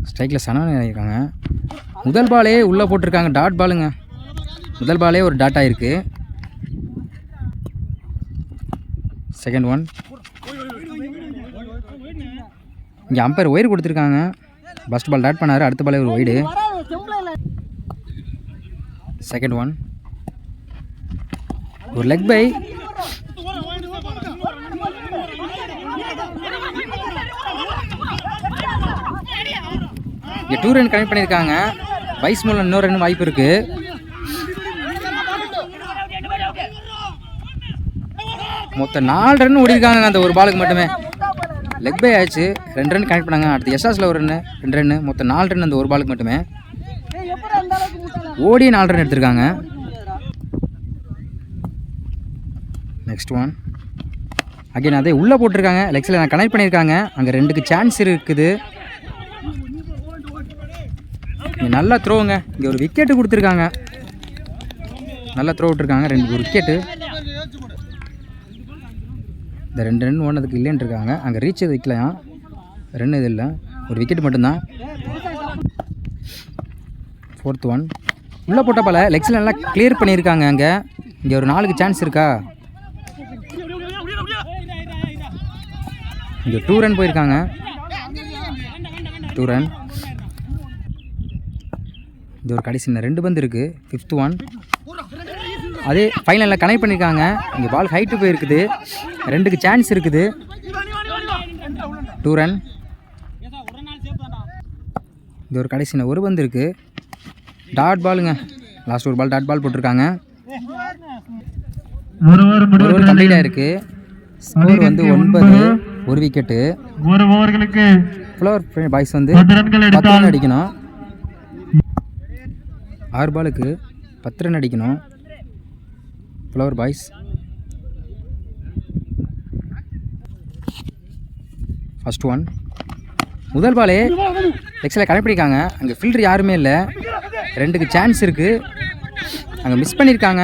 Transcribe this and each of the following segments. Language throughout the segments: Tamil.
ஸ்ட்ரைக்கில் சனவன் இருக்காங்க. முதல் பாலே உள்ளே போட்டிருக்காங்க. டாட் பாலுங்க. முதல் பாலே ஒரு டாட் ஆகிருக்கு. Second one. இங்கே அம்பையர் ஒயர் கொடுத்துருக்காங்க. ஃபஸ்ட் பால் டாட் பண்ணார். அடுத்த பாலே ஒரு ஒய்டு. Second one. ஒரு லெக் பை. இங்கே 2 ரன் கனெக்ட் பண்ணியிருக்காங்க. வைஸ் மூலம் இன்னொரு ரன் வாய்ப்பு இருக்குது. மொத்தம் 4 ரன் ஓடிருக்காங்க அந்த ஒரு பாலுக்கு மட்டுமே. லெக் பை ஆச்சு. 2 ரன் கனெக்ட் பண்ணாங்க. அடுத்து எஸ்ஆஸில் ஒரு ரன்னு, 2 ரன்னு, மொத்தம் 4 ரன் அந்த ஒரு பாலுக்கு மட்டுமே. ஓடி 4 ரன் எடுத்திருக்காங்க. Next one. அகைன் அதே உள்ளே போட்டிருக்காங்க. லெக்ஸில் நான் கனெக்ட் பண்ணியிருக்காங்க. அங்கே 2க்கு சான்ஸ் இருக்குது. இங்கே நல்லா த்ரோவுங்க. இங்கே ஒரு விக்கெட்டு கொடுத்துருக்காங்க. நல்லா த்ரோ விட்டுருக்காங்க. 2 விக்கெட்டு. இந்த 2 ரன் ஓடுனதுக்கு இல்லைன்னு இருக்காங்க. அங்கே ரீச் எது வைக்கலையா, ரன் எது இல்லை, ஒரு விக்கெட் மட்டும்தான். 4th one. உள்ளே போட்ட பால லெக்ஸில் நல்லா கிளியர் பண்ணியிருக்காங்க. அங்கே இங்கே ஒரு 4க்கு சான்ஸ் இருக்கா. இங்கே 2 ரன் போயிருக்காங்க. 2 ரன். இது ஒரு கடைசி 2 பந்து இருக்குது. 5th one. அதே ஃபைனலில் கனெக்ட் பண்ணியிருக்காங்க. இங்கே பால் ஹைட்டு போயிருக்குது. 2க்கு சான்ஸ் இருக்குது. 2 ரன். இது ஒரு கடைசி 1 பந்து இருக்குது. டாட் பாலுங்க. லாஸ்ட் ஒரு பால் டாட் பால் போட்டிருக்காங்க. ஒரு கம்ப்ளீட்டாக இருக்குது. ஸ்கோர் வந்து 9, ஒரு விக்கெட்டு. ஃப்ளவர் பாய்ஸ் வந்து 10 ரன் அடிக்கணும். 6 பாலுக்கு 10 ரன் அடிக்கணும் ஃப்ளவர் பாய்ஸ். First one. முதல் பாலே லெக்ஸில் கனெக்ட் பண்ணியிருக்காங்க. அங்கே ஃபீல்டர் யாருமே இல்லை. 2க்கு சான்ஸ் இருக்குது. அங்கே மிஸ் பண்ணியிருக்காங்க.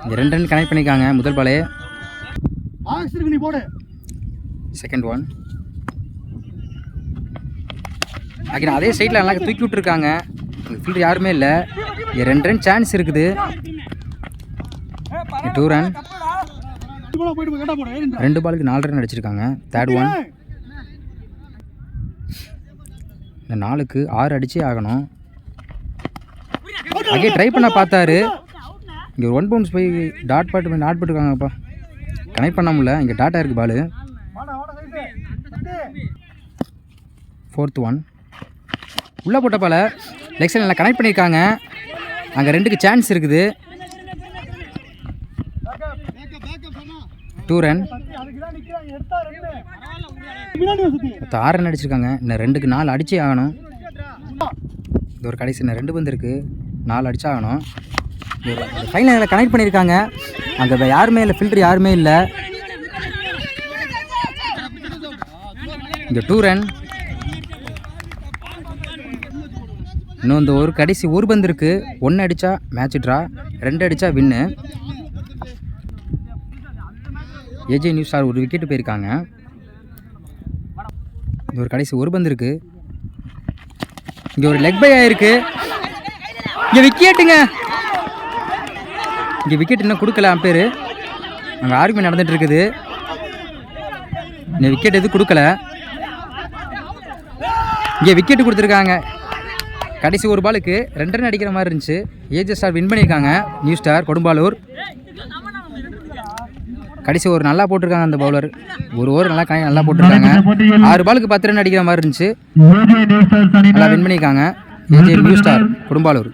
இங்கே 2 ரன் கனெக்ட் பண்ணியிருக்காங்க முதல் பாலே. Second one. அங்கே அதே சைடில் நல்லா தூக்கி விட்டுருக்காங்க. அங்கே ஃபீல்டர் யாருமே இல்லை. இங்கே 2 ரன் சான்ஸ் இருக்குது. 2 ரன். 2 பாலுக்கு 4 ரன் அடிச்சிருக்காங்க. Third one. இந்த 4க்கு 6 அடிச்சே ஆகணும். அங்கே ட்ரை பண்ண பார்த்தாரு. இங்கே ஒரு 1 பவுன்ஸ் போய் டாட் போட்டுருக்காங்கப்பா. கனெக்ட் பண்ண முடியல. இங்கே டாட்டா இருக்குது பாலு. 4th one. உள்ளே போட்ட பால லெக் சைடில் கனெக்ட் பண்ணியிருக்காங்க. அங்கே 2க்கு சான்ஸ் இருக்குது. 2 ரன். 6 ரன் அடிச்சிருக்காங்க. இன்னும் 2க்கு 4 அடிச்சே ஆகணும். இது ஒரு கடைசி 2 பந்து இருக்குது. 4 அடிச்சா ஆகணும். ஃபைனலில் கனெக்ட் பண்ணியிருக்காங்க. அங்கே யாருமே இல்லை. ஃபில்டர் யாருமே இல்லை. இங்கே 2 ரன். இன்னும் இந்த ஒரு கடைசி ஒரு பந்து இருக்குது. 1 அடித்தா மேட்ச் ட்ரா, 2 அடித்தா வின்னு. ஏஜே நியூ ஸ்டார் ஒரு விக்கெட்டு போயிருக்காங்க. இந்த ஒரு கடைசி ஒரு பந்து இருக்குது. இங்கே ஒரு லெக் பை ஆகிருக்கு. இங்கே விக்கெட்டுங்க. இங்கே விக்கெட் இன்னும் கொடுக்கல அம்பேரு. அங்கே ஆர்குமெண்ட் நடந்துகிட்டு இருக்குது. இந்த விக்கெட் எதுவும் கொடுக்கல. இங்கே விக்கெட்டு கொடுத்துருக்காங்க. கடைசி ஒரு பாலுக்கு 2 ரன் அடிக்கிற மாதிரி இருந்துச்சு. ஏஜே ஸ்டார் வின் பண்ணியிருக்காங்க. New star Kodumbalur. கடைசி ஒரு நல்லா போட்டிருக்காங்க அந்த பவுலர். ஒரு ஓவர் நல்லா போட்டிருக்காங்க. 6 பாலுக்கு 10 ரன் அடிக்கிற மாதிரி இருந்துச்சு. நல்லா வின் பண்ணியிருக்காங்க. AJ new star Kodumbalur.